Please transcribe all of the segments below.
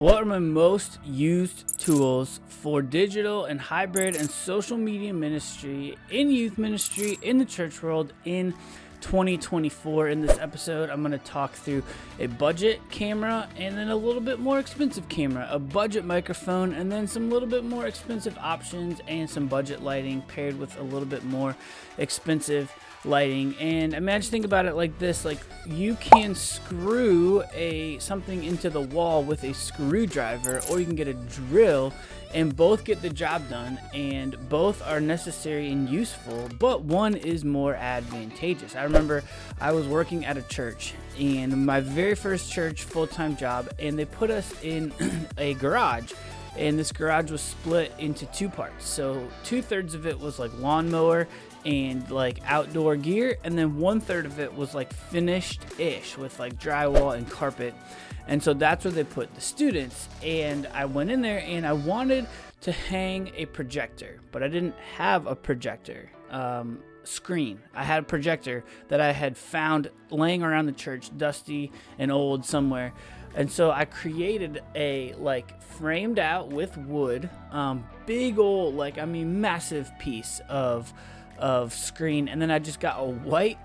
What are my most used tools for digital and hybrid and social media ministry, in youth ministry, in the church world, in 2024? In this episode, I'm going to talk through a budget camera and then a little bit more expensive camera, a budget microphone, and then some little bit more expensive options and some budget lighting paired with a little bit more expensive lighting. And imagine, think about it like this: like, you can screw something into the wall with a screwdriver, or you can get a drill, and both get the job done, and both are necessary and useful, but one is more advantageous. I remember I was working at a church, and my very first church full-time job, and they put us in a garage. And this garage was split into two parts. So 2/3 of it was like lawnmower and like outdoor gear, and then 1/3 of it was like finished-ish with like drywall and carpet. And so that's where they put the students. And I went in there and I wanted to hang a projector, but I didn't have a projector screen. I had a projector that I had found laying around the church, dusty and old somewhere. And so I created a framed out with wood, big old, massive piece of screen. And then I just got a white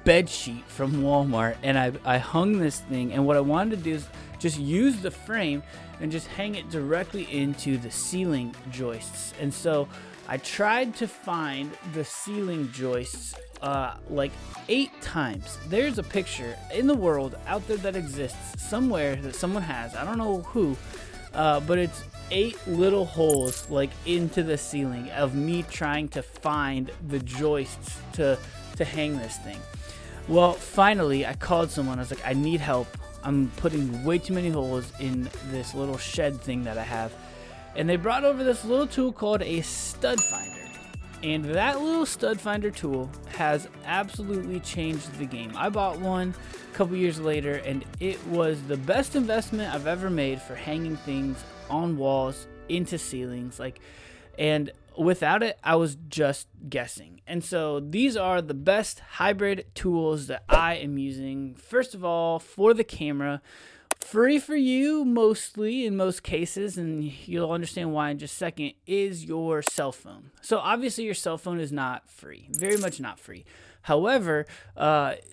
bed sheet from Walmart, and I hung this thing. And what I wanted to do is just use the frame and just hang it directly into the ceiling joists. And so I tried to find the ceiling joists 8 times. There's a picture in the world out there that exists somewhere that someone has. I don't know who, but it's 8 little holes into the ceiling of me trying to find the joists to hang this thing. Well, finally, I called someone. I was like, I need help. I'm putting way too many holes in this little shed thing that I have. And they brought over this little tool called a stud finder. And that little stud finder tool has absolutely changed the game. I bought one a couple years later, and it was the best investment I've ever made for hanging things on walls, into ceilings. And without it, I was just guessing. And so these are the best hybrid tools that I am using. First of all, for the camera, free for you mostly in most cases, and you'll understand why in just a second, is your cell phone. So obviously your cell phone is not free, very much not free. However,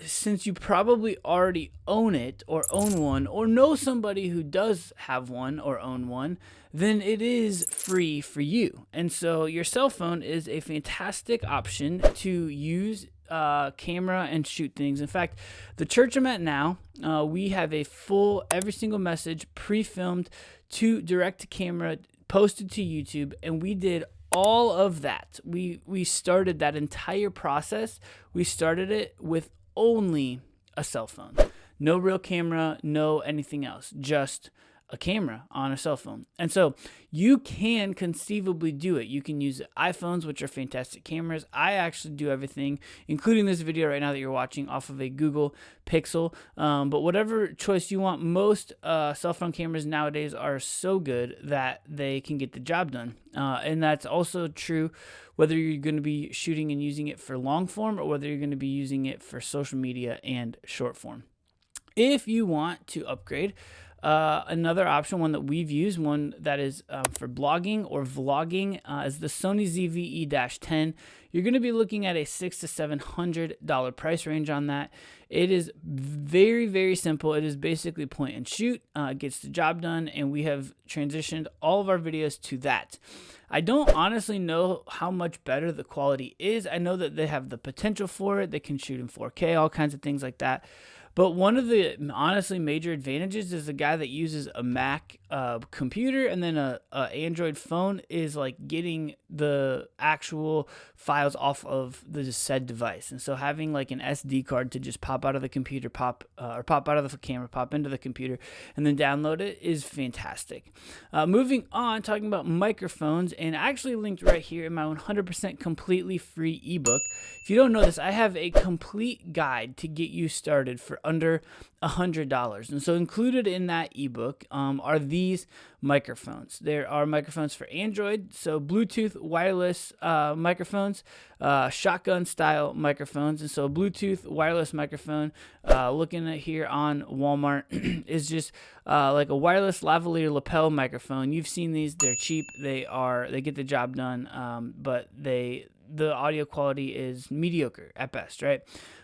since you probably already own it or own one or know somebody who does have one or own one, then it is free for you. And so your cell phone is a fantastic option to use camera and shoot things. In fact, the church I'm at now, we have a full every single message pre-filmed to direct to camera, posted to YouTube, and we did all of that. We started that entire process. We started it with only a cell phone. No real camera, no anything else, just a camera on a cell phone. And so you can conceivably do it. You can use iPhones, which are fantastic cameras. I actually do everything, including this video right now that you're watching, off of a Google Pixel. But whatever choice you want, most cell phone cameras nowadays are so good that they can get the job done. And that's also true whether you're going to be shooting and using it for long form or whether you're going to be using it for social media and short form. If you want to upgrade, another option, one that we've used, one that is for blogging or vlogging, is the Sony ZV-E-10. You're going to be looking at a $600 to $700 price range on that. It is very, very simple. It is basically point and shoot. It gets the job done, and we have transitioned all of our videos to that. I don't honestly know how much better the quality is. I know that they have the potential for it. They can shoot in 4K, all kinds of things like that. But one of the honestly major advantages is the guy that uses a Mac computer and then a Android phone is getting the actual files off of the said device. And so having an SD card to just pop out of the computer, pop out of the camera, pop into the computer, and then download it is fantastic. Moving on, talking about microphones, and I actually linked right here in my 100% completely free ebook. If you don't know this, I have a complete guide to get you started for under $100. And so included in that ebook are these microphones. There are microphones for Android, so Bluetooth wireless microphones, shotgun style microphones. And so a Bluetooth wireless microphone, looking at here on Walmart, is just like a wireless lavalier lapel microphone. You've seen these; they're cheap. They get the job done, but the audio quality is mediocre at best, right?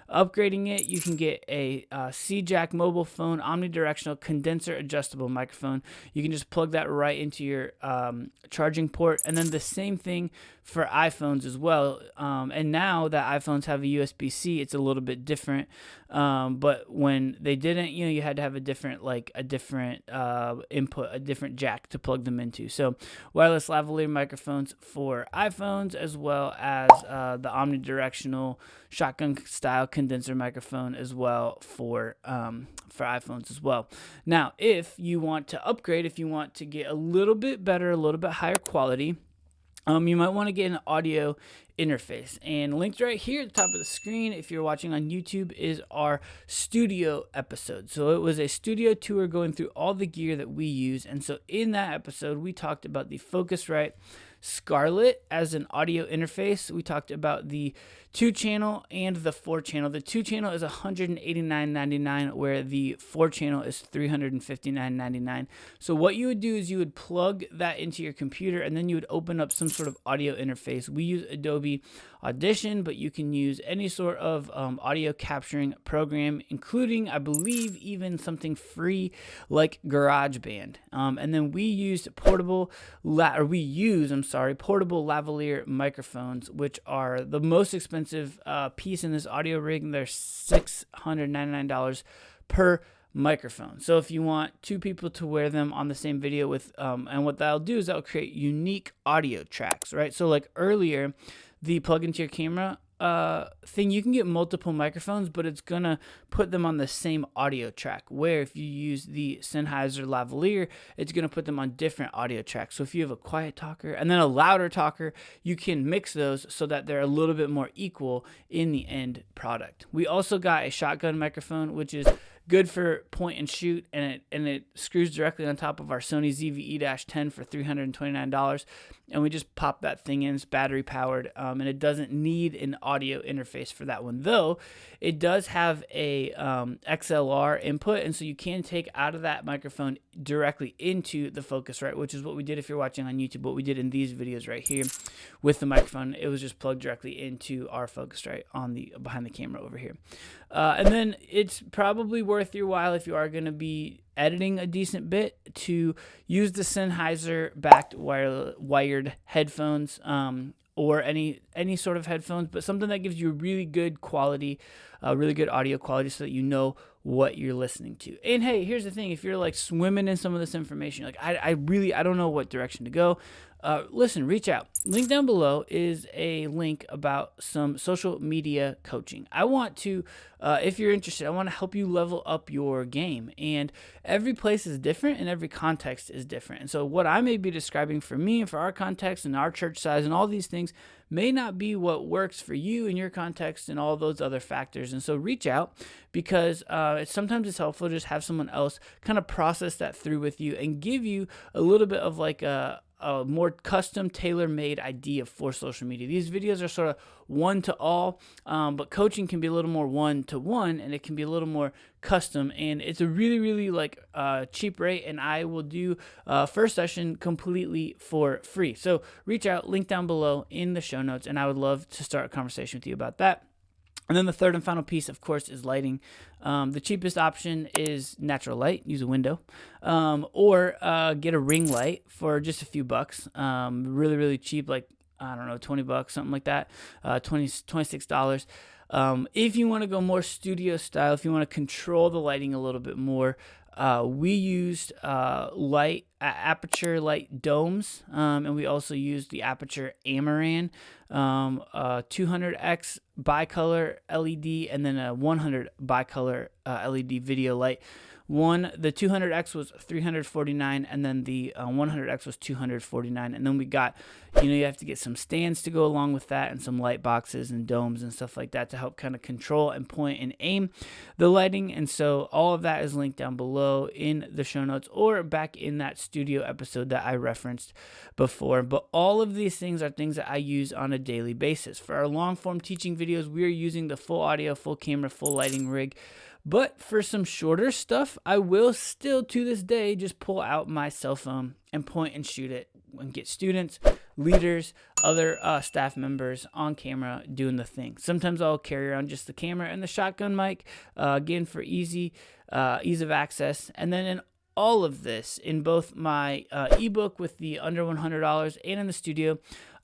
Upgrading it, you can get a C-Jack mobile phone omnidirectional condenser adjustable microphone. You can just plug that right into your charging port, and then the same thing for iPhones as well. And now that iPhones have a USB-C, it's a little bit different. But when they didn't, you had to have a different input, a different jack to plug them into. So wireless lavalier microphones for iPhones, as well as the omnidirectional shotgun style condenser microphone as well for iPhones as well. Now, if you want to upgrade, if you want to get a little bit better, a little bit higher quality, you might want to get an audio interface. And linked right here at the top of the screen, if you're watching on YouTube, is our studio episode. So it was a studio tour going through all the gear that we use. And so in that episode, we talked about the Focusrite Scarlett as an audio interface. We talked about the 2-channel and the 4-channel. The 2-channel is $189.99, where the 4-channel is $359.99. So what you would do is you would plug that into your computer, and then you would open up some sort of audio interface. We use Adobe Audition, but you can use any sort of audio capturing program, including, I believe, even something free like GarageBand. And then we used portable lavalier microphones, which are the most expensive piece in this audio rig. They're $699 per microphone. So if you want two people to wear them on the same video with, and what that'll do is that'll create unique audio tracks, right? So like earlier, the plug into your camera thing, you can get multiple microphones, but it's gonna put them on the same audio track, where if you use the Sennheiser lavalier, it's gonna put them on different audio tracks. So if you have a quiet talker and then a louder talker, you can mix those so that they're a little bit more equal in the end product. We also got a shotgun microphone, which is good for point and shoot, and it screws directly on top of our Sony ZV-E-10 for $329, and we just pop that thing in. It's battery powered, and it doesn't need an audio interface for that one, though it does have a XLR input, and so you can take out of that microphone directly into the Focusrite, which is what we did if you're watching on YouTube. What we did in these videos right here with the microphone, it was just plugged directly into our Focusrite on the behind the camera over here. And then it's probably worth your while, if you are going to be editing a decent bit, to use the Sennheiser backed wired headphones, or any sort of headphones, but something that gives you really good quality, really good audio quality, so that you know what you're listening to. And hey, here's the thing: if you're like swimming in some of this information, like I don't know what direction to go, listen, reach out. Link down below is a link about some social media coaching. I want to, if you're interested, I want to help you level up your game. And every place is different and every context is different. And so what I may be describing for me and for our context and our church size and all these things may not be what works for you and your context and all those other factors. And so reach out, because sometimes it's helpful to just have someone else kind of process that through with you and give you a little bit of like a more custom, tailor-made idea for social media. These videos are sort of one-to-all, but coaching can be a little more one-to-one, and it can be a little more custom, and it's a really, really like cheap rate, and I will do first session completely for free. So reach out, link down below in the show notes, and I would love to start a conversation with you about that. And then the third and final piece, of course, is lighting. The cheapest option is natural light. Use a window, or get a ring light for just a few bucks. Really, really cheap, like, I don't know, $20, something like that. $26. If you want to go more studio style, if you want to control the lighting a little bit more, we used aperture light domes, and we also used the Aperture Amaran 200x bicolor LED, and then a 100 bicolor LED video light. One, the 200X was $349, and then the 100X was $249. And then we got, you have to get some stands to go along with that and some light boxes and domes and stuff like that to help kind of control and point and aim the lighting. And so all of that is linked down below in the show notes or back in that studio episode that I referenced before. But all of these things are things that I use on a daily basis. For our long form teaching videos, we are using the full audio, full camera, full lighting rig. But for some shorter stuff, I will still to this day just pull out my cell phone and point and shoot it and get students, leaders, other staff members on camera doing the thing. Sometimes I'll carry around just the camera and the shotgun mic, again for ease of access. And then in all of this, in both my ebook with the under $100 and in the studio,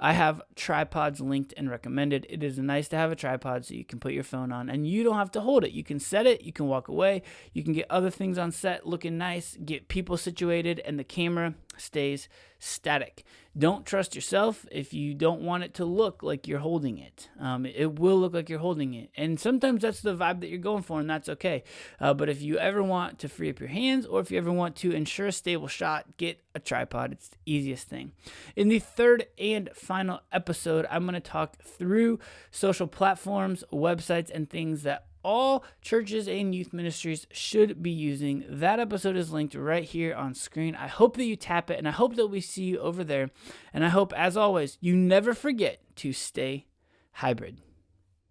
I have tripods linked and recommended. It is nice to have a tripod so you can put your phone on and you don't have to hold it. You can set it, you can walk away, you can get other things on set looking nice, get people situated, and the camera stays static. Don't trust yourself if you don't want it to look like you're holding it. It will look like you're holding it. And sometimes that's the vibe that you're going for, and that's okay. But if you ever want to free up your hands, or if you ever want to ensure a stable shot, get a tripod. It's the easiest thing. In the third and final episode, I'm going to talk through social platforms, websites, and things that all churches and youth ministries should be using. That episode is linked right here on screen. I hope that you tap it, and I hope that we see you over there. And I hope, as always, you never forget to stay hybrid.